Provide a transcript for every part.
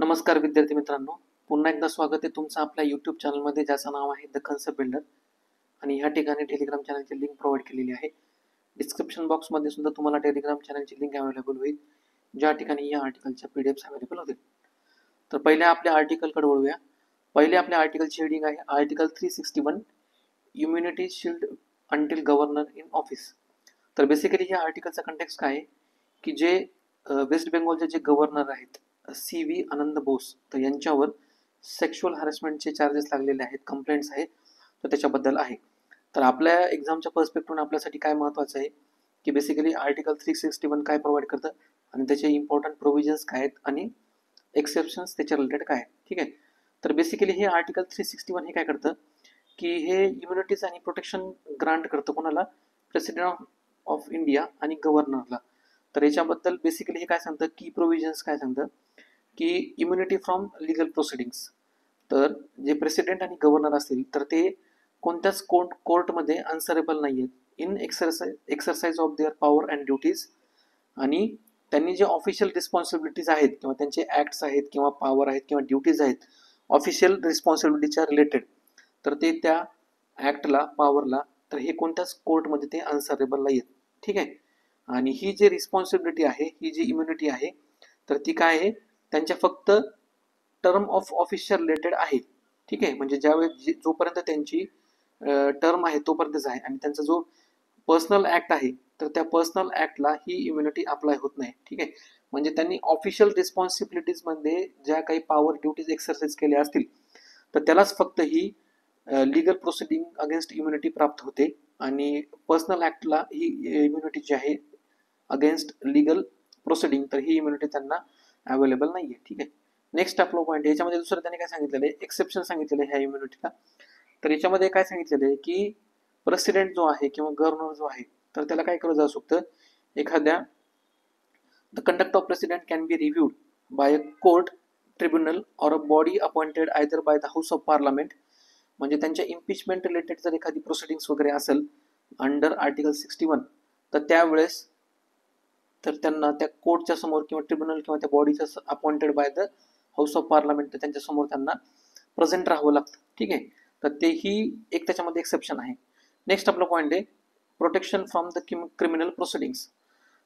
नमस्कार विद्यार्थी मित्रांनो, पुन्हा एकदा स्वागत आहे तुमचं आपल्या यूट्यूब चॅनलमध्ये, ज्याचं नाव आहे द कन्सेप्ट बिल्डर. आणि ह्या ठिकाणी टेलिग्राम चॅनलची लिंक प्रोव्हाइड केलेली आहे. डिस्क्रिप्शन बॉक्समध्ये सुद्धा तुम्हाला टेलिग्राम चॅनलची लिंक अवेलेबल होईल, ज्या ठिकाणी या आर्टिकलच्या पीडीएफ्स अवेलेबल होतील. तर पहिले आपल्या आर्टिकलकडे वळूया. पहिले आपल्या आर्टिकलची हेडिंग आहे article 361 immunity shield until governor in office. तर बेसिकली या आर्टिकलचा कंटेक्स्ट काय आहे की जे वेस्ट बेंगॉलचे जे गव्हर्नर आहेत CV आनंद बोस, तर यांच्यावर सेक्शुअल हॅरेसमेंटचे चार्जेस लागलेले आहेत, कंप्लेंट्स आहेत, तर त्याच्याबद्दल आहे. तर आपल्या एक्झामच्या पर्स्पेक्टिव्हने आपल्यासाठी काय महत्त्वाचं आहे की बेसिकली आर्टिकल 361 काय प्रोव्हाइड करतं आणि त्याचे इम्पॉर्टंट प्रोव्हिजन्स काय आहेत आणि एक्सेप्शन्स त्याच्या रिलेटेड काय आहेत. ठीक आहे. तर बेसिकली हे आर्टिकल 361 हे काय करतं की हे इम्युनिटीज आणि प्रोटेक्शन ग्रांट करतं कोणाला, प्रेसिडेंट ऑफ इंडिया आणि गव्हर्नरला. तर याच्याबद्दल बेसिकली हे काय सांगतं, की प्रोव्हिजन्स काय सांगतं की इम्युनिटी फ्रॉम लिगल प्रोसिडिंग्स. तर जे प्रेसिडेंट आणि गव्हर्नर असतील तर ते कोणत्याच कोर्टमध्ये अन्सरेबल नाही आहेत in exercise of their power and duties. आणि त्यांनी जे ऑफिशियल रिस्पॉन्सिबिलिटीज आहेत किंवा त्यांचे ॲक्ट्स आहेत किंवा पॉवर आहेत किंवा ड्युटीज आहेत ऑफिशियल रिस्पॉन्सिबिलिटीच्या रिलेटेड, तर ते त्या ॲक्टला, पॉवरला, तर हे कोणत्याच कोर्टमध्ये ते अन्सरेबल नाही आहेत. ठीक आहे. आणि ही जी रिस्पॉन्सिबिलिटी आहे, ही जी इम्युनिटी आहे, तर ती काय आहे, त्यांच्या फक्त टर्म ऑफ ऑफिसच्या रिलेटेड आहे. ठीक आहे. म्हणजे ज्यावेळेस जोपर्यंत त्यांची टर्म आहे तोपर्यंतच आहे. आणि त्यांचा जो पर्सनल ॲक्ट आहे तर त्या पर्सनल ॲक्टला ही इम्युनिटी अप्लाय होत नाही. ठीक आहे. म्हणजे त्यांनी ऑफिशियल रिस्पॉन्सिबिलिटीजमध्ये ज्या काही पॉवर ड्युटीज एक्सरसाइज केल्या असतील तर त्यालाच फक्त ही लिगल प्रोसिडिंग अगेन्स्ट इम्युनिटी प्राप्त होते. आणि पर्सनल ॲक्टला ही इम्युनिटी जी आहे अगेन्स्ट लिगल प्रोसिडिंग, तर ही इम्युनिटी त्यांना अवेलेबल नाही आहे. ठीक आहे. नेक्स्ट आपला पॉईंट, याच्यामध्ये दुसरं त्यांनी काय सांगितलेलं आहे, एक्सेप्शन सांगितलेलं आहे ह्या इम्युनिटीला. तर याच्यामध्ये काय सांगितलेलं आहे की प्रेसिडेंट जो आहे किंवा गव्हर्नर जो आहे तर त्याला काय केलं जाऊ शकतं, एखाद्या the conduct of president can be reviewed by a court, tribunal or a body appointed either by the house of Parliament. म्हणजे त्यांच्या इम्पिचमेंट रिलेटेड जर एखादी प्रोसिडिंग्स वगैरे असेल अंडर आर्टिकल 61, तर त्यावेळेस तर त्यांना त्या कोर्टच्या समोर किंवा ट्रिब्युनल किंवा त्या बॉडीच्या appointed by the house of parliament, तर त्यांच्या समोर त्यांना प्रेझेंट राहावं लागतं. ठीक आहे. तर तेही एक त्याच्यामध्ये एक्सेप्शन आहे. नेक्स्ट आपला पॉईंट आहे protection from the criminal proceedings.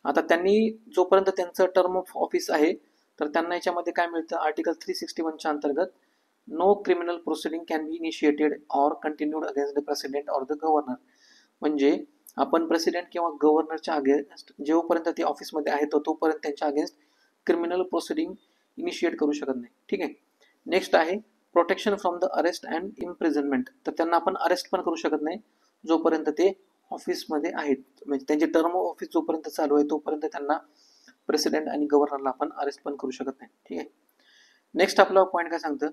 आता त्यांनी जोपर्यंत त्यांचं टर्म ऑफ ऑफिस आहे तर त्यांना याच्यामध्ये काय मिळतं, आर्टिकल 361च्या अंतर्गत no criminal proceeding can be initiated or continued against the president or the governor. म्हणजे आपण प्रेसिडेंट किंवा गव्हर्नरच्या अगेन्स्ट जोपर्यंत ते ऑफिसमध्ये आहेत तोपर्यंत त्यांच्या अगेन्स्ट क्रिमिनल प्रोसिडिंग इनिशिएट करू शकत नाही. ठीक आहे. नेक्स्ट आहे protection from the arrest and imprisonment. तर त्यांना आपण अरेस्ट पण करू शकत नाही जोपर्यंत ते ऑफिसमध्ये आहेत. म्हणजे त्यांची टर्म ऑफ ऑफिस जोपर्यंत चालू आहे तोपर्यंत त्यांना प्रेसिडेंट आणि गव्हर्नरला आपण अरेस्ट पण करू शकत नाही. ठीक आहे. नेक्स्ट आपला पॉईंट काय सांगतं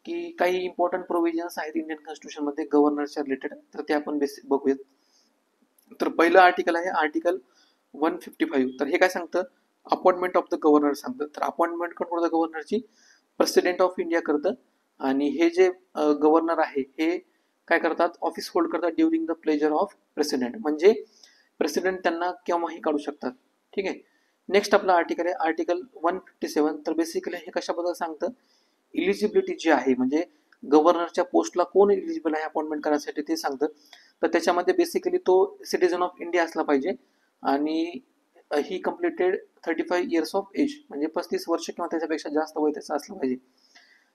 की काही इम्पॉर्टंट प्रोव्हिजन्स आहेत इंडियन कॉन्स्टिट्यूशनमध्ये गव्हर्नरच्या रिलेटेड, तर ते आपण बेसिक बघूयात. तर पहिलं आर्टिकल आहे आर्टिकल 155. तर हे काय सांगतं, अपॉइंटमेंट ऑफ द गव्हर्नर सांगतं. तर अपॉइंटमेंट कोण द गव्हर्नरची, प्रेसिडेंट ऑफ इंडिया करतं. आणि हे जे गव्हर्नर आहे हे काय करतात, ऑफिस होल्ड करतात during the pleasure of president. म्हणजे प्रेसिडेंट त्यांना केव्हाही काढू शकतात. ठीक आहे. नेक्स्ट आपला आर्टिकल आहे आर्टिकल 157. तर बेसिकली हे कशाबद्दल सांगतं, इलिजिबिलिटी जी आहे, म्हणजे गव्हर्नरच्या पोस्टला कोण इलिजिबल आहे अपॉइंटमेंट करण्यासाठी ते सांगतं. तर त्याच्यामध्ये बेसिकली तो सिटीजन ऑफ इंडिया असला पाहिजे आणि ही कम्प्लिटेड 35 इयर्स ऑफ एज, म्हणजे 35 वर्ष किंवा त्याच्यापेक्षा जास्त वय त्याचं असलं पाहिजे.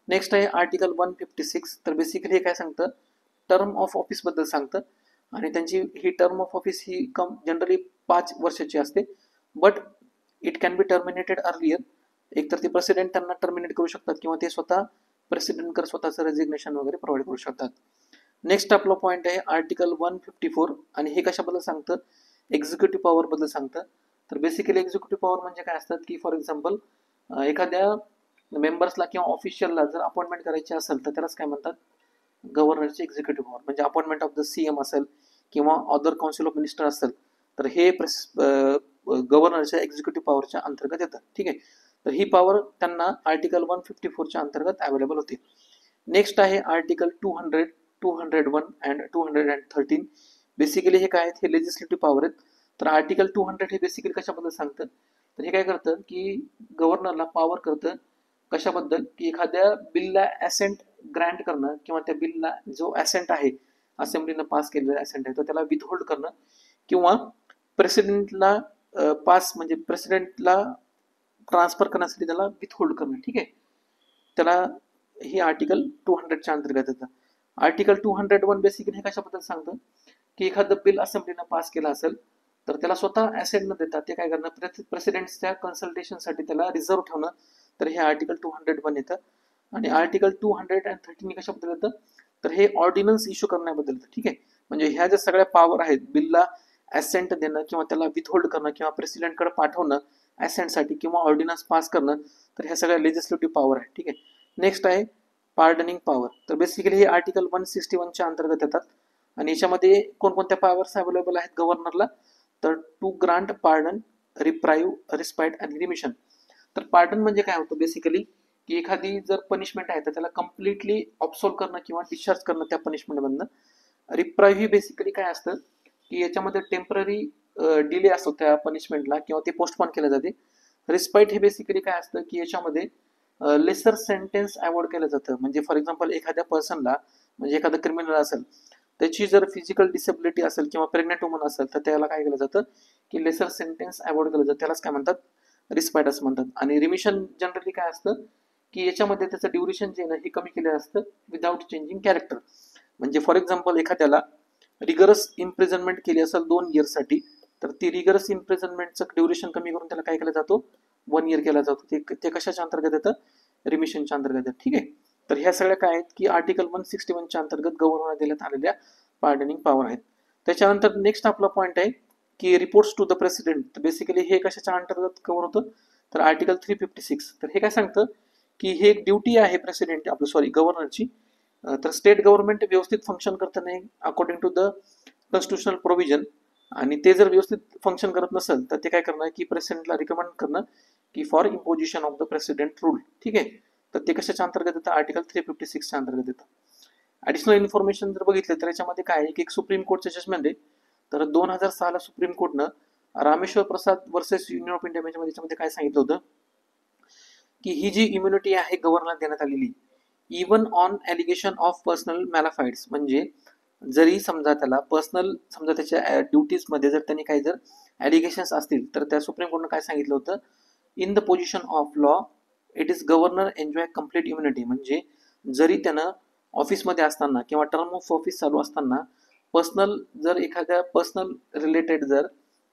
नेक्स्ट आहे आर्टिकल 156. तर बेसिकली हे काय सांगतं, टर्म ऑफ ऑफिसबद्दल सांगतं. आणि त्यांची ही टर्म ऑफ ऑफिस ही जनरली 5 वर्षाची असते, but it can be terminated earlier. एकतर ते प्रेसिडेंट त्यांना टर्मिनेट करू शकतात किंवा ते स्वतः प्रेसिडेंटकडे स्वतःचं रेजिग्नेशन वगैरे प्रोव्हाइड करू शकतात. नेक्स्ट आपला पॉईंट आहे आर्टिकल 154. आणि हे कशाबद्दल सांगतं, एक्झिक्युटिव्ह पॉवरबद्दल सांगतं. तर बेसिकली एक्झिक्युटिव्ह पॉवर म्हणजे काय असतात की फॉर एक्झाम्पल एखाद्या मेंबर्सला किंवा ऑफिशियलला जर अपॉइंटमेंट करायची असेल तर त्यालाच काय म्हणतात, गव्हर्नरची एक्झिक्युटिव्ह पॉवर. म्हणजे अपॉइंटमेंट ऑफ द CM असेल किंवा अदर काउन्सिल ऑफ मिनिस्टर असेल तर हे गव्हर्नरच्या एक्झिक्युटिव्ह पॉवरच्या अंतर्गत येतं. ठीक आहे. तर ही पॉवर त्यांना आर्टिकल 154च्या अंतर्गत अवेलेबल होते. नेक्स्ट आहे आर्टिकल 200, 201 अँड 213. बेसिकली हे काय आहेत, हे लेजिस्लेटिव्ह पॉवर आहेत. तर आर्टिकल 200 हे बेसिकली कशाबद्दल सांगतं, तर हे काय करतं की गव्हर्नरला पॉवर करतं कशाबद्दल की एखाद्या बिलला ॲसेंट ग्रँट करणं किंवा त्या बिलला जो ॲसेंट आहे असेंब्लीनं पास केलेला ॲसेंट आहे तर त्याला विथहोल्ड करणं किंवा प्रेसिडेंटला पास म्हणजे प्रेसिडेंटला ट्रान्सफर करण्यासाठी त्याला विथहोल्ड करणं. ठीक आहे, त्याला हे आर्टिकल 200च्या अंतर्गत येतं. आर्टिकल 201 बेसिकली हे कशाबद्दल सांगतं की एखादं बिल असेंब्लीनं पास केलं असेल तर त्याला स्वतः ॲसेंट न देता ते काय करणं प्रेसिडेंटच्या कन्सल्टेशनसाठी त्याला रिझर्व्ह ठेवणं. तर हे आर्टिकल 201 येतं. आणि आर्टिकल 213 कशाबद्दल येतं तर हे ऑर्डिनन्स इश्यू करण्याबद्दल येतं. ठीक आहे, म्हणजे ह्या ज्या सगळ्या पॉवर आहेत बिलला ॲसेंट देणं किंवा त्याला विथहोल्ड करणं किंवा प्रेसिडेंटकडे पाठवणं ॲसेंटसाठी किंवा ऑर्डिनन्स पास करणं, तर ह्या सगळ्या लेजिस्लेटिव्ह पॉवर आहे. ठीक आहे, नेक्स्ट आहे पार्डनिंग पॉवर. तर बेसिकली हे आर्टिकल 161च्या अंतर्गत येतात आणि याच्यामध्ये कोणकोणत्या पॉवर्स अवेलेबल आहेत गव्हर्नरला तर टू ग्रांट पार्डन, रिप्राईव्ह, रिस्पाइट आणि रिमिशन. तर पार्डन म्हणजे काय होतं बेसिकली की एखादी जर पनिशमेंट आहे तर त्याला कम्प्लिटली ऑब्सॉल्व करणं किंवा डिस्चार्ज करणं त्या पनिशमेंटमधनं. रिप्राईव्ह ही बेसिकली काय असतं की याच्यामध्ये टेम्पररी डिले असतो त्या पनिशमेंटला किंवा ते पोस्टपोन केलं जाते. रिस्पाइट हे बेसिकली काय असतं की याच्यामध्ये लेसर सेंटेन्स अवॉर्ड केलं जातं. म्हणजे फॉर एक्झाम्पल एखाद्या पर्सनला म्हणजे एखादा क्रिमिनल असेल त्याची जर फिजिकल डिसेबिलिटी असेल किंवा प्रेग्नेंट वुमन असेल तर त्याला काय केलं जातं की लेसर सेंटेन्स अवॉर्ड केलं जातं, त्यालाच काय म्हणतात रिस्पाइट असं म्हणतात. आणि रिमिशन जनरली काय असतं की याच्यामध्ये त्याचं ड्युरेशन जे आहे हे कमी केलेलं असतं विदाउट चेंजिंग कॅरेक्टर. म्हणजे फॉर एक्झाम्पल एखाद्याला रिगरस इम्प्रिझनमेंट केली असेल 2 इयर्ससाठी तर ती रिगरस इम्प्रिझनमेंटचं ड्युरेशन कमी करून त्याला काय केलं जातो 1 इयर केला जातो. ते कशाच्या अंतर्गत येतं रिमिशनच्या अंतर्गत येतं. ठीक आहे, तर ह्या सगळ्या काय आहेत की आर्टिकल 161च्या अंतर्गत गव्हर्नरला देण्यात आलेल्या पार्डनिंग पॉवर आहेत. त्याच्यानंतर नेक्स्ट आपला पॉईंट आहे की reports to the president. Basically हे कशाच्या अंतर्गत कव्हर होतं तर आर्टिकल 356. तर हे काय सांगतं की हे एक ड्युटी आहे प्रेसिडेंट आपलं सॉरी गव्हर्नरची. तर स्टेट गव्हर्नमेंट व्यवस्थित फंक्शन करतं नाही according to the constitutional provision आणि ते जर व्यवस्थित फंक्शन करत नसेल तर ते काय करणार की प्रेसिडेंटला रिकमेंड करणं की for imposition of the president rule. ठीक आहे, तर ते कशाच्या अंतर्गत येतं आर्टिकल 356च्या अंतर्गत येतं. ॲडिशनल इन्फॉर्मेशन जर बघितलं तर याच्यामध्ये काय आहे की एक सुप्रीम कोर्टचं जजमेंट आहे. तर 2006ला सुप्रीम कोर्टनं Rameshwar Prasad versus union of India याच्यामध्ये काय सांगितलं होतं की ही जी इम्युनिटी आहे गव्हर्नरला देण्यात आलेली even on allegation of personal malafides, म्हणजे जरी समजा त्याला पर्सनल समजा त्याच्या ड्युटीजमध्ये जर त्यांनी काही जर ॲलिगेशन्स असतील तर त्या सुप्रीम कोर्टनं काय सांगितलं होतं in the position of law it is governor enjoy complete immunity. म्हणजे जरी त्यानं ऑफिसमध्ये असताना किंवा टर्म ऑफ ऑफिस चालू असताना पर्सनल जर एखाद्या पर्सनल रिलेटेड जर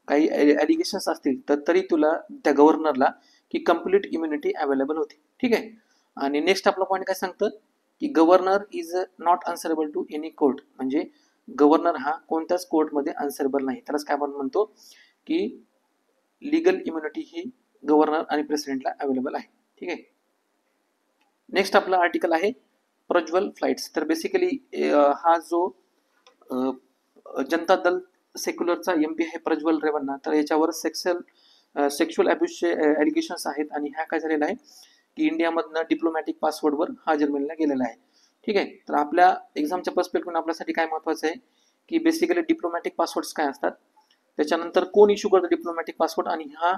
काही ॲलिगेशन्स असतील तर तरी तुला त्या गव्हर्नरला की कम्प्लीट इम्युनिटी अवेलेबल होती. ठीक आहे, आणि नेक्स्ट आपला पॉईंट काय सांगतं की governor is not answerable to any court. म्हणजे गव्हर्नर हा कोणत्याच कोर्टमध्ये अन्सरेबल नाही. त्यालाच काय आपण म्हणतो की लिगल इम्युनिटी ही गव्हर्नर आणि प्रेसिडेंटला अवेलेबल आहे. ठीक आहे, नेक्स्ट आपला आर्टिकल आहे प्रज्वल फ्लाइट्स. तर बेसिकली हा जो जनता दल सेक्युलरचा MP आहे प्रज्वल रेवन्ना, तर याच्यावर सेक्शुअल अब्यूजचे ॲलिगेशन्स आहेत आणि ह्या काय झालेला आहे की इंडियामधनं डिप्लोमॅटिक पासवर्डवर हा जर्मनीला गेलेला आहे. ठीक आहे, तर आपल्या एक्झामच्या पर्स्पेक्टिव्हनं आपल्यासाठी काय महत्त्वाचं आहे की बेसिकली डिप्लोमॅटिक पासवर्ड्स काय असतात, त्याच्यानंतर कोण इश्यू करतं डिप्लोमॅटिक पासवर्ड आणि हा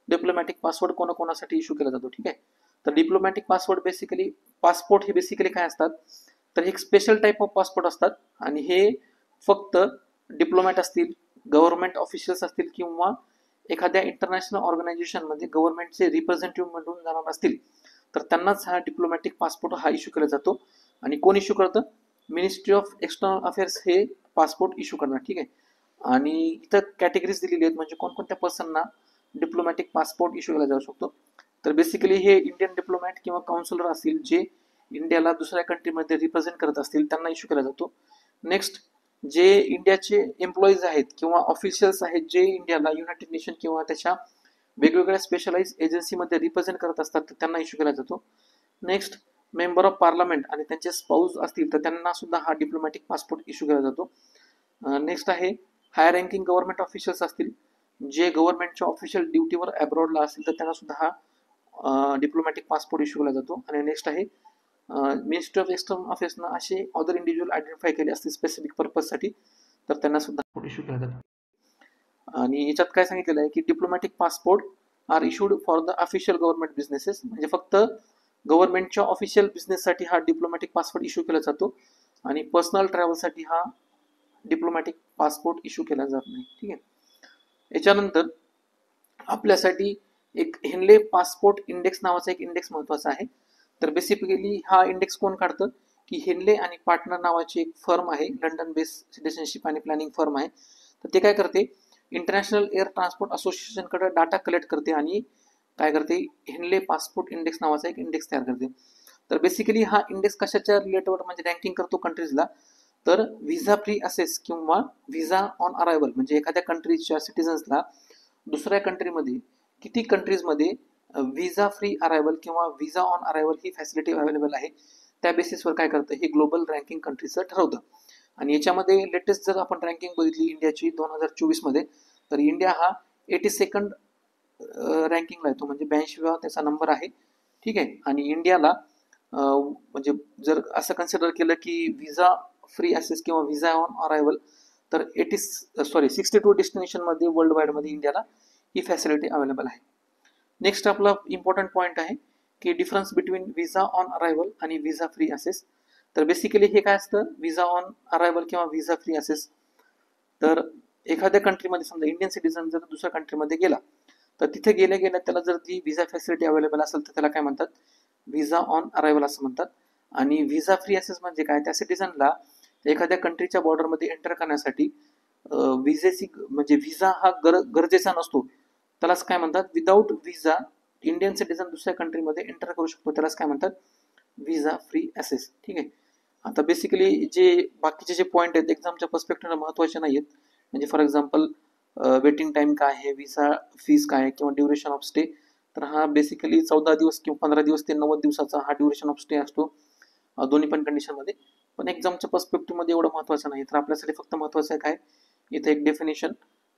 डिप्लोमॅटिक पासवर्ड कोणाकोणासाठी इश्यू केला जातो. ठीक आहे, तर डिप्लोमॅटिक पासवर्ड बेसिकली पासपोर्ट हे बेसिकली काय असतात तर एक स्पेशल टाईप ऑफ पासपोर्ट असतात आणि हे फक्त डिप्लोमॅट असतील, गव्हर्नमेंट ऑफिशियल्स असतील किंवा एखाद्या इंटरनॅशनल ऑर्गनायझेशनमध्ये गव्हर्नमेंटचे रिप्रेझेंटेटिव्ह म्हणून जाणार असतील तर त्यांनाच हा डिप्लोमॅटिक पासपोर्ट हा इश्यू केला जातो. आणि कोण इश्यू करतं मिनिस्ट्री ऑफ एक्सटर्नल अफेअर्स हे पासपोर्ट इश्यू करणार. ठीक आहे, आणि इथं कॅटेगरीज दिलेली आहेत म्हणजे कोणकोणत्या पर्सनना डिप्लोमॅटिक पासपोर्ट इश्यू केला जाऊ शकतो. तर बेसिकली हे इंडियन डिप्लोमॅट किंवा काउन्सिलर असतील जे इंडियाला दुसऱ्या कंट्रीमध्ये रिप्रेझेंट करत असतील त्यांना इश्यू केला जातो. नेक्स्ट जे इंडियाचे एम्प्लॉईज आहेत किंवा ऑफिशियल्स आहेत जे इंडियाला युनायटेड नेशन किंवा त्याच्या वेगवेगळ्या स्पेशलाइज एजन्सीमध्ये रिप्रेझेंट करत असतात तर त्यांना इश्यू केला जातो. नेक्स्ट मेंबर ऑफ पार्लमेंट आणि त्यांचे स्पाऊस असतील तर त्यांना सुद्धा हा डिप्लोमॅटिक पासपोर्ट इश्यू केला जातो. नेक्स्ट आहे हायर रँकिंग गव्हर्नमेंट ऑफिशियल्स असतील जे गव्हर्नमेंटच्या ऑफिशियल ड्युटीवर अब्रॉडला असतील तर त्यांना सुद्धा हा डिप्लोमॅटिक पासपोर्ट इश्यू केला जातो. आणि नेक्स्ट आहे मिनिस्ट्री ऑफ एक्सटर्नल अफेअर्सनं असे अदर इंडिव्हिज्युअल आयडेंटिफाय केले असतील स्पेसिफिक पर्पजसाठी तर त्यांना सुद्धा इश्यू केला जातो. आणि याच्यात काय सांगितलेलं आहे की diplomatic passport are issued for the official government businesses. म्हणजे फक्त गव्हर्नमेंटच्या ऑफिशियल बिझनेससाठी हा डिप्लोमॅटिक पासपोर्ट इश्यू केला जातो आणि पर्सनल ट्रॅव्हलसाठी हा डिप्लोमॅटिक पासपोर्ट इश्यू केला जात नाही. ठीक आहे. याच्यानंतर आपल्यासाठी एक हेनले पासपोर्ट इंडेक्स नावाचा एक इंडेक्स महत्वाचा आहे. तर बेसिकली हा इंडेक्स कोण काढतं की हेनले आणि पार्टनर नावाची एक फर्म आहे, लंडन बेस्ड सिटिझनशिप आणि प्लॅनिंग फर्म आहे. तर ते काय करते, इंटरनॅशनल एअर ट्रान्सपोर्ट असोसिएशनकडे डाटा कलेक्ट करते आणि काय करते, हेनले पासपोर्ट इंडेक्स नावाचा एक इंडेक्स तयार करते. तर बेसिकली हा इंडेक्स कशाच्या रिलेटेड म्हणजे रँकिंग करतो कंट्रीजला, तर व्हिसा फ्री असेस किंवा व्हिसा ऑन अरायव्हल म्हणजे एखाद्या कंट्रीच्या सिटिझन्सला दुसऱ्या कंट्रीमध्ये किती कंट्रीजमध्ये व्हिसा फ्री अरायव्हल किंवा visa on arrival he facility available आहे, त्या बेसिसवर काय करतं, हे ग्लोबल रँकिंग कंट्रीचं ठरवतं. आणि याच्यामध्ये लेटेस्ट जर आपण रँकिंग बघितली इंडियाची 2024 मध्ये, तर इंडिया हा 82nd रँकिंगला येतो, म्हणजे 82वा त्याचा नंबर आहे. ठीक आहे. आणि इंडियाला म्हणजे जर असं कन्सिडर केलं की व्हिसा फ्री असेस किंवा व्हिसा ऑन अरायव्हल, तर 62 डेस्टिनेशनमध्ये वर्ल्ड वाईडमध्ये इंडियाला ही फॅसिलिटी अवेलेबल आहे. नेक्स्ट आपला इम्पॉर्टंट पॉईंट आहे की difference between visa on arrival आणि व्हिसा फ्री असेस. तर बेसिकली हे काय असतं, व्हिसा ऑन अरायव्हल किंवा व्हिसा फ्री असेस, तर एखाद्या कंट्रीमध्ये समजा इंडियन सिटीजन जर दुसऱ्या कंट्रीमध्ये गेला, तर तिथे गेल्या गेल्या त्याला जर ती व्हिसा फॅसिलिटी अवेलेबल असेल तर त्याला काय म्हणतात, व्हिसा ऑन अरायव्हल असं म्हणतात. आणि व्हिसा फ्री असेस म्हणजे काय, त्या सिटीजनला एखाद्या कंट्रीच्या बॉर्डरमध्ये एंटर करण्यासाठी विजेची म्हणजे व्हिसा हा गरजेचा नसतो, त्यालाच काय म्हणतात, विदाऊट व्हिसा इंडियन सिटीजन दुसऱ्या कंट्रीमध्ये एंटर करू शकतो, त्यालाच काय म्हणतात, व्हिसा फ्री असेस. ठीक आहे. आता बेसिकली जे बाकीचे जे पॉईंट आहेत एक्झामच्या पर्स्पेक्टिव्ह महत्वाचे नाही आहेत, म्हणजे फॉर एक्झाम्पल वेटिंग टाइम काय आहे, व्हिसा फीस काय आहे किंवा ड्युरेशन ऑफ स्टे, तर हा बेसिकली 14 दिवस किंवा 15 दिवस ते 90 दिवसाचा हा ड्युरेशन ऑफ स्टे असतो दोन्ही पण कंडिशनमध्ये. पण एक्झामच्या पर्स्पेक्टिव्हमध्ये एवढं महत्वाचं नाही. तर आपल्यासाठी फक्त महत्वाचं आहे काय, इथे एक डेफिनेशन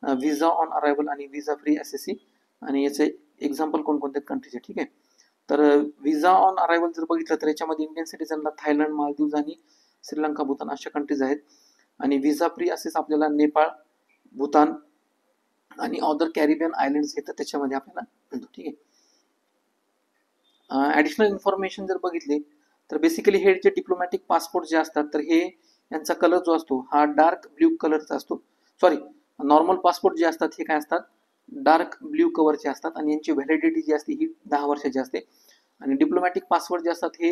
व्हिसा ऑन अरायव्हल आणि व्हिसा फ्री असेसी आणि याचे एक्झाम्पल कोणकोणते कंट्रीचे. ठीक आहे. तर व्हिसा ऑन अरायव्हल जर बघितलं तर याच्यामध्ये इंडियन सिटीजनला थायलंड, मालदीव्स आणि श्रीलंका, भूतान अशा कंट्रीज आहेत. आणि व्हिसा फ्री असेच आपल्याला नेपाळ, भूतान आणि अदर कॅरिबियन आयलंड्स येतात त्याच्यामध्ये आपल्याला मिळतो. ठीक आहे. ॲडिशनल इन्फॉर्मेशन जर बघितले तर बेसिकली हे जे डिप्लोमॅटिक पासपोर्ट जे असतात, तर हे यांचा कलर जो असतो हा डार्क ब्ल्यू कलरचा असतो. सॉरी, नॉर्मल पासपोर्ट जे असतात हे काय असतात, डार्क ब्ल्यू कवरचे असतात आणि यांची व्हॅलिडिटी जी असते ही 10 वर्षाची असते. आणि डिप्लोमॅटिक पासपोर्ट जे असतात हे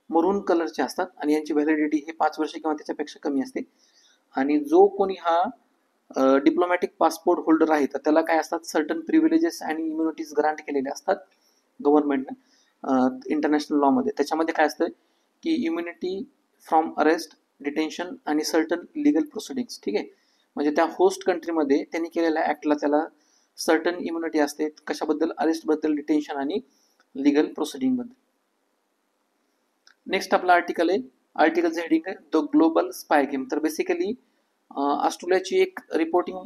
मरून कलरचे असतात आणि यांची व्हॅलिडिटी हे 5 वर्ष किंवा त्याच्यापेक्षा कमी असते. आणि जो कोणी हा डिप्लोमॅटिक पासपोर्ट होल्डर आहे तर त्याला काय असतात, सर्टन प्रिव्हिलेजेस आणि इम्युनिटीज ग्रांट केलेले असतात गव्हर्नमेंटने इंटरनॅशनल लॉमध्ये. त्याच्यामध्ये काय असतं की इम्युनिटी फ्रॉम अरेस्ट, डिटेन्शन आणि सर्टन लिगल प्रोसिडिंग्स. ठीक आहे. म्हणजे त्या होस्ट कंट्रीमध्ये त्यांनी केलेल्या ऍक्टला त्याला सर्टन इम्युनिटी असते, कशाबद्दल, अरेस्टबद्दल, डिटेन्शन आणि लिगल प्रोसिडिंग बद्दल. नेक्स्ट आपला आर्टिकल आहे, आर्टिकलचं हेडिंग आहे द ग्लोबल स्पाय गेम. तर बेसिकली ऑस्ट्रेलियाची एक रिपोर्टिंग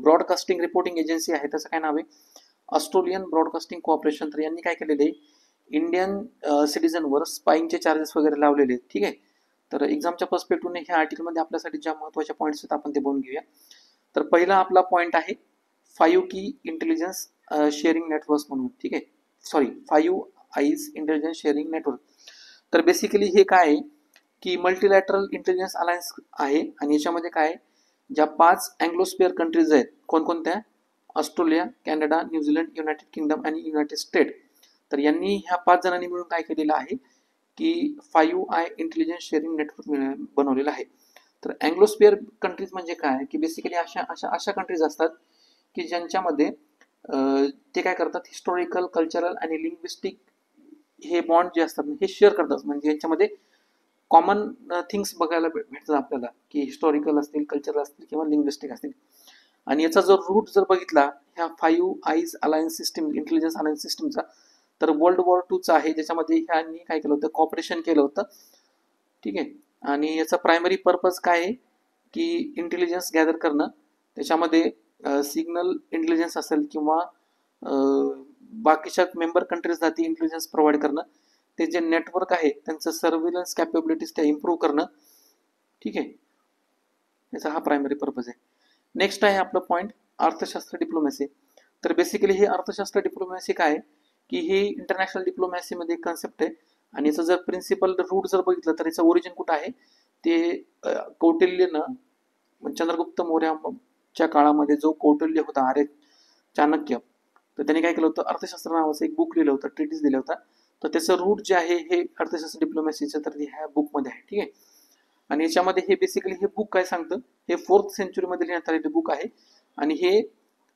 ब्रॉडकास्टिंग रिपोर्टिंग एजन्सी आहे, त्याचं काय नाव आहे, ऑस्ट्रेलियन ब्रॉडकास्टिंग कॉर्पोरेशन. तर यांनी काय केलेलं आहे, इंडियन सिटीजनवर स्पाईंगचे चार्जेस वगैरे लावलेले आहेत. ठीक आहे. तर एक्झामच्या पर्स्पेक्टिव्हने ह्या आर्टिकलमध्ये आपल्यासाठी ज्या महत्त्वाच्या पॉईंट्स आहेत आपण ते बघून घेऊया. तर पहिला आपला पॉईंट आहे 5 की इंटेलिजन्स शेअरिंग नेटवर्क म्हणून. ठीक आहे. Sorry, 5 eyes intelligence sharing network. तर बेसिकली हे काय आहे की मल्टीलॅटरल इंटेलिजन्स अलायन्स आहे आणि याच्यामध्ये काय, ज्या 5 अँग्लोस्पियर कंट्रीज आहेत, कोणकोणत्या, Australia, Canada, New Zealand, United kingdom आणि युनायटेड स्टेट. तर यांनी ह्या 5 जणांनी मिळून काय केलेलं आहे की 5 इंटेलिजन्स शेअरिंग नेटवर्क बनवलेलं आहे. तर अँग्लोस्पियर कंट्रीज म्हणजे काय की बेसिकली अशा कंट्रीज असतात की ज्यांच्यामध्ये ते काय करतात, हिस्टॉरिकल, कल्चरल आणि लिंग्विस्टिक हे बॉन्ड जे असतात हे शेअर करतात. म्हणजे यांच्यामध्ये कॉमन थिंग्स बघायला भेटतात आपल्याला, की हिस्टॉरिकल असतील, कल्चरल असतील किंवा लिंग्विस्टिक असतील. आणि याचा जर रूट जर बघितला ह्या 5 eyes alliance system, intelligence alliance सिस्टीमचा, तर वर्ल्ड वॉर 2चा आहे, ज्याच्यामध्ये ह्यांनी काय केलं होतं, कॉपरेशन केलं होतं. ठीक आहे. आणि याचा प्रायमरी पर्पज काय आहे की इंटेलिजन्स गॅदर करणं, त्याच्यामध्ये सिग्नल इंटेलिजन्स असेल किंवा बाकीच्या मेंबर कंट्रीजला ती इंटेलिजन्स प्रोव्हाइड करणं, ते जे नेटवर्क आहे त्यांचं सर्व्हिलन्स कॅपेबिलिटीज त्या इम्प्रूव्ह करणं. ठीक आहे. याचा हा प्रायमरी पर्पज आहे. नेक्स्ट आहे आपलं पॉईंट, अर्थशास्त्र डिप्लोमॅसी. तर बेसिकली हे अर्थशास्त्र डिप्लोमॅसी काय आहे की ही इंटरनॅशनल डिप्लोमॅसीमध्ये कन्सेप्ट आहे आणि याचं जर प्रिन्सिपल रूट जर बघितलं तर याचं ओरिजिन कुठं आहे ते कौटिल्यनं चंद्रगुप्त मौर्याच्या काळामध्ये जो कौटिल्य होता आर्य चाणक्य, तर त्यांनी काय केलं होतं, अर्थशास्त्र नावाचं एक बुक लिहिलं होतं, ट्रिटिस दिलं होतं. तर त्याचं रूट जे आहे हे अर्थशास्त्र डिप्लोमॅसीचं तर ह्या बुकमध्ये आहे. ठीक आहे. आणि याच्यामध्ये हे बेसिकली हे बुक काय सांगतं, हे 4th सेंचुरीमध्ये लिहिण्यात आलेलं बुक आहे आणि हे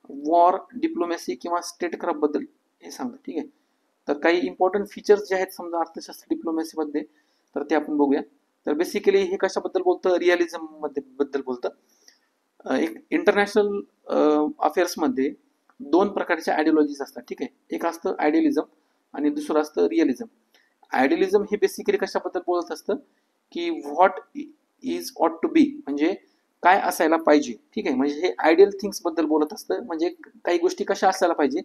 वॉर डिप्लोमॅसी किंवा स्टेटक्राफ्ट बद्दल हे सांगतं. ठीक आहे. तर काही इम्पॉर्टंट फीचर्स जे आहेत समजा अर्थशास्त्र डिप्लोमॅसीमध्ये तर ते आपण बघूया. तर बेसिकली हे कशाबद्दल बोलतं, रिअलिझम बद्दल बोलतं. एक इंटरनॅशनल अफेअर्समध्ये 2 प्रकारच्या आयडिओलॉजीज असतात. ठीक आहे. एक असतं आयडियलिझम आणि दुसरं असतं रिअलिझम. आयडियलिझम हे बेसिकली कशाबद्दल बोलत असतं की व्हॉट इज ऑट टू बी, म्हणजे काय असायला पाहिजे. ठीक आहे. म्हणजे हे आयडियल थिंग्स बद्दल बोलत असतं, म्हणजे काही गोष्टी कशा असायला पाहिजे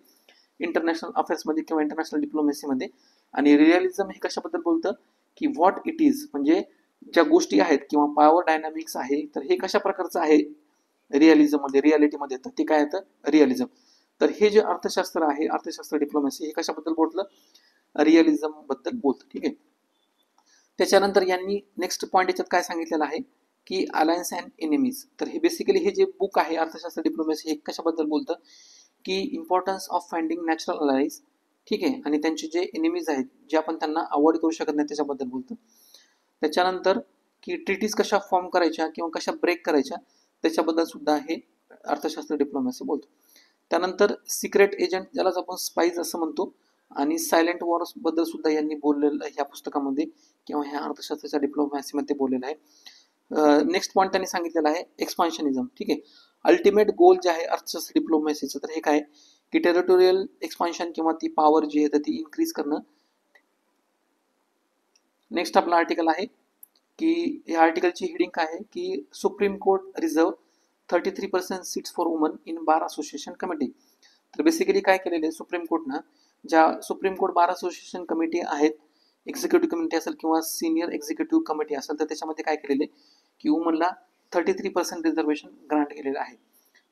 इंटरनॅशनल अफेअर्समध्ये किंवा इंटरनॅशनल डिप्लोमॅसीमध्ये. आणि रिअलिझम हे कशाबद्दल बोलतं की व्हॉट इट इज, म्हणजे ज्या गोष्टी आहेत किंवा पॉवर डायनामिक्स आहे तर हे कशा प्रकारचं आहे रिअलिझममध्ये, रियालिटीमध्ये, तर ते काय येतं रिअलिझम. तर हे जे अर्थशास्त्र आहे, अर्थशास्त्र डिप्लोमॅसी, हे कशाबद्दल बोलतं, रिअलिझम बद्दल बोलतं. ठीक आहे. त्याच्यानंतर यांनी नेक्स्ट पॉईंट याच्यात काय सांगितलेलं आहे की अलायन्स अँड एनिमीज. तर हे बेसिकली हे जे बुक आहे अर्थशास्त्र डिप्लोमॅसी हे कशाबद्दल बोलतं की importance of finding natural alliance. ठीक आहे. आणि त्यांचे जे एनिमीज आहेत जे आपण त्यांना अवॉइड करू शकत नाही त्याच्याबद्दल बोलतं. त्याच्यानंतर की ट्रिटीज कशा फॉर्म करायच्या किंवा कशा ब्रेक करायच्या त्याच्याबद्दल सुद्धा हे अर्थशास्त्र डिप्लोमॅसी बोलतो. त्यानंतर सिक्रेट एजंट ज्यालाच आपण स्पाईज असं म्हणतो आणि सायलेंट वॉर्स बद्दल सुद्धा यांनी बोललेलं ह्या पुस्तकामध्ये किंवा ह्या अर्थशास्त्राच्या डिप्लोमॅसीमध्ये बोललेलं आहे. नेक्स्ट पॉईंट त्यांनी सांगितलेला आहे एक्सपान्शनिझम. ठीक आहे. अल्टिमेट गोल जे आहे अर्थशास्त्र डिप्लोमॅसीचं तर हे काय की टेरिटोरियल एक्सपान्शन किंवा ती पॉवर जी आहे तर ती इन्क्रीज करणं. नेक्स्ट आपला आर्टिकल आहे की या आर्टिकलची हेडिंग काय आहे की supreme court reserve 33% seats for woman in bar association committee. तर बेसिकली काय केलेलं आहे सुप्रीम कोर्टनं, ज्या supreme court bar association committee आहेत, एक्झिक्युटिव्ह कमिटी असेल किंवा सिनियर एक्झिक्युटिव्ह कमिटी असेल, तर त्याच्यामध्ये काय केलेलं आहे की वुमनला 33% रिझर्वेशन ग्रांट केलेलं आहे.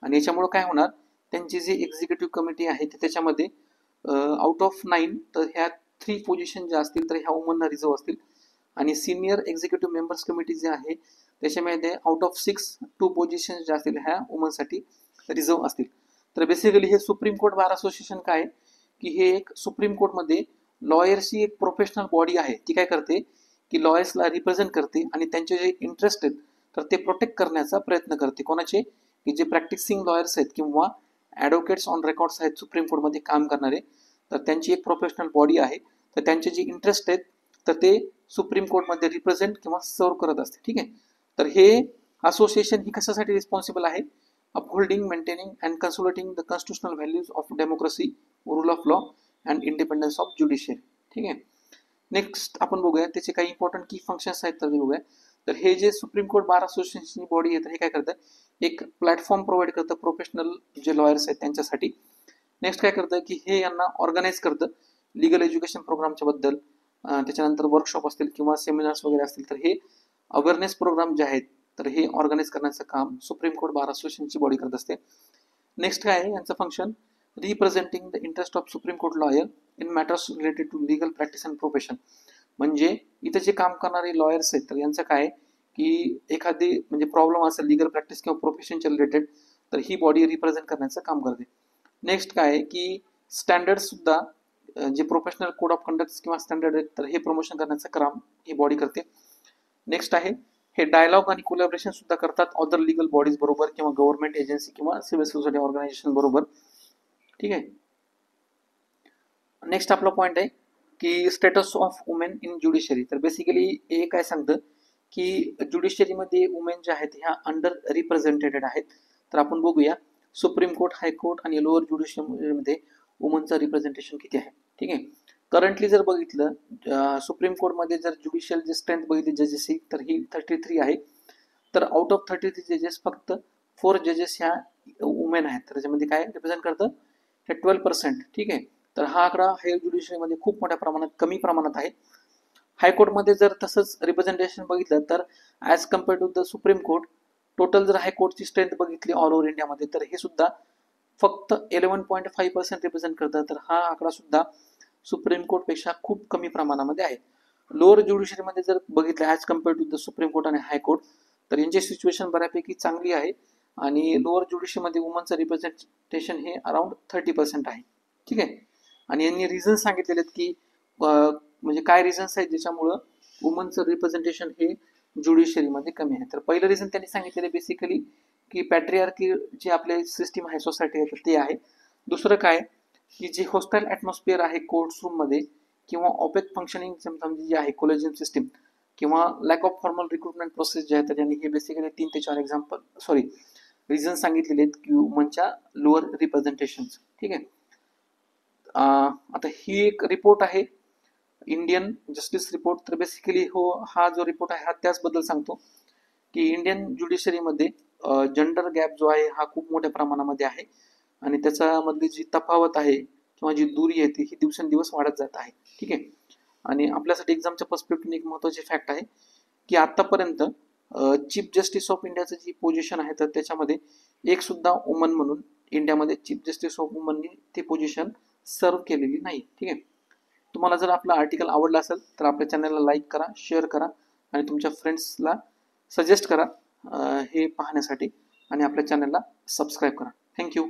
आणि याच्यामुळं काय होणार, त्यांची जी एक्झिक्युटिव्ह कमिटी आहे त्याच्यामध्ये आउट ऑफ 9 तर ह्या 3 पोझिशन ज्या असतील तर ह्या वुमनला रिझर्व असतील. आणि सिनियर एक्झिक्युटिव्ह मेंबर्स कमिटी जे आहे त्याच्यामध्ये आउट ऑफ 6 2 पोझिशन ज्या असतील ह्या वुमनसाठी रिझर्व असतील. तर बेसिकली हे सुप्रीम कोर्ट बार असोसिएशन काय की हे एक सुप्रीम कोर्टमध्ये लॉयर्सची एक प्रोफेशनल बॉडी आहे. ती काय करते की लॉयर्सला रिप्रेझेंट करते आणि त्यांचे जे इंटरेस्ट आहेत तर ते प्रोटेक्ट करण्याचा प्रयत्न करते. कोणाचे की जे प्रॅक्टिसिंग लॉयर्स आहेत किंवा ॲडव्होकेट्स ऑन रेकॉर्ड्स आहेत सुप्रीम कोर्टमध्ये काम करणारे, तर त्यांची एक प्रोफेशनल बॉडी आहे. तर त्यांचे जे इंटरेस्ट आहेत तर ते सुप्रीम कोर्टमध्ये रिप्रेझेंट किंवा सर्व करत असते. ठीक आहे. तर हे असोसिएशन ही कशासाठी रिस्पॉन्सिबल आहे, upholding, maintaining and consolidating the constitutional values of democracy, rule of law and independence of judiciary. ठीक आहे. नेक्स्ट आपण बघूया त्याचे काही इम्पॉर्टंट की फंक्शन्स आहेत तर ते बघूया. तर हे जे सुप्रीम कोर्ट बार असोसिएशनची बॉडी आहे तर हे काय करतं, एक प्लॅटफॉर्म प्रोव्हाइड करतं प्रोफेशनल जे लॉयर्स आहेत त्यांच्यासाठी. नेक्स्ट काय करतं की हे यांना ऑर्गनाईज करतं लिगल एज्युकेशन प्रोग्रामच्या बद्दल. त्याच्यानंतर वर्कशॉप असतील किंवा सेमिनार्स वगैरे असतील तर हे अवेअरनेस प्रोग्राम जे आहेत तर हे ऑर्गनाईज करण्याचं काम सुप्रीम कोर्ट बार असोसिएशनची बॉडी करत असते. नेक्स्ट काय आहे यांचं function, representing the interest of Supreme Court lawyer in matters related to legal practice and profession. म्हणजे इथं जे काम करणारे लॉयर्स आहेत तर यांचं काय की एखादी म्हणजे प्रॉब्लेम असेल लिगल प्रॅक्टिस किंवा प्रोफेशनच्या रिलेटेड तर ही बॉडी रिप्रेझेंट करण्याचं काम करते. नेक्स्ट काय आहे की स्टँडर्ड सुद्धा जे प्रोफेशनल कोड ऑफ कंडक्ट किंवा स्टँडर्ड आहेत तर हे प्रमोशन करण्याचं काम ही बॉडी करते. नेक्स्ट आहे हे डायलॉग आणि कोलॅबरेशन सुद्धा करतात अदर लिगल बॉडीज बरोबर किंवा गव्हर्नमेंट एजन्सी किंवा सिव्हिल सोसायटी ऑर्गनायझेशन बरोबर. ठीक आहे. नेक्स्ट आपला पॉईंट आहे की status of women in judiciary. तर बेसिकली हे काय सांगतं की ज्युडिशरीमध्ये वुमेन ज्या आहेत ह्या अंडर रिप्रेझेंटेटेड आहेत. तर आपण बघूया सुप्रीम कोर्ट, हायकोर्ट आणि लोअर ज्युडिशरीमध्ये वुमनचं रिप्रेझेंटेशन किती आहे. ठीक आहे. करंटली जर बघितलं सुप्रीम कोर्टमध्ये जर ज्युडिशियल जे स्ट्रेंथ बघितली जजेसची तर ही 33 आहे. तर आउट ऑफ 33 जजेस फक्त 4 जजेस ह्या वुमेन आहेत. तर त्याच्यामध्ये काय रिप्रेझेंट करतं हे 12%. ठीक आहे. तर हा आकडा हायर ज्युडिशरीमध्ये खूप मोठ्या प्रमाणात कमी प्रमाणात आहे. हायकोर्टमध्ये जर तसंच रिप्रेझेंटेशन बघितलं तर as compare to the Supreme Court total जर हायकोर्टची स्ट्रेंथ बघितली ऑल ओव्हर इंडियामध्ये तर हे सुद्धा फक्त 11.5% रिप्रेझेंट करतं. तर हा आकडा सुद्धा सुप्रीम कोर्टपेक्षा खूप कमी प्रमाणामध्ये आहे. लोअर ज्युडिशरीमध्ये जर बघितलं as compared to the Supreme Court आणि हायकोर्ट, तर यांची सिच्युएशन बऱ्यापैकी चांगली आहे आणि लोअर ज्युडिशरीमध्ये वुमनचं रिप्रेझेंटेशन हे अराउंड 30% आहे. ठीक आहे. आणि यांनी रिझन्स सांगितलेले आहेत की म्हणजे काय रिझन्स आहेत ज्याच्यामुळं वुमनचं रिप्रेझेंटेशन हे ज्युडिशरीमध्ये कमी आहे. तर पहिलं रिझन त्यांनी सांगितलेलं बेसिकली की पॅट्रिआर्की जे आपले सिस्टीम आहे सोसायटी आहे ते आहे. दुसरं काय की जे हॉस्टाईल ॲटमॉस्फिअर आहे कोर्ट्सरूममध्ये किंवा ऑपेक फंक्शनिंग समजा जे आहे कोलेजियम सिस्टीम किंवा lack of formal recruitment process जे आहे तर यांनी हे बेसिकली 3 ते 4 रिझन सांगितलेले आहेत की वुमनच्या लोअर रिप्रेझेंटेशन. ठीक आहे. आता ही एक रिपोर्ट आहे इंडियन जस्टिस रिपोर्ट. तर बेसिकली हा जो रिपोर्ट आहे हा त्याचबद्दल सांगतो की इंडियन ज्युडिशरीमध्ये जेंडर गॅप जो आहे हा खूप मोठ्या प्रमाणामध्ये आहे आणि त्याच्यामधली जी तफावत आहे किंवा जी दुरी आहे ती ही दिवसेंदिवस वाढत जात आहे. ठीक आहे. आणि आपल्यासाठी एक्झामच्या पर्स्पेक्टिव्ह एक महत्त्वाची फॅक्ट आहे की आतापर्यंत चीफ जस्टिस ऑफ इंडियाचं जी पोझिशन आहे तर त्याच्यामध्ये एक सुद्धा वुमन म्हणून इंडियामध्ये चीफ जस्टिस ऑफ वुमननी ती पोझिशन सर्व केलेली नाही. ठीक आहे. तुम्हाला जर आपला आर्टिकल आवडला असेल तर आपल्या चॅनलला लाईक करा, शेअर करा आणि तुमच्या फ्रेंड्सला सजेस्ट करा हे पाहण्यासाठी आणि आपल्या चॅनलला सबस्क्राईब करा. थँक्यू.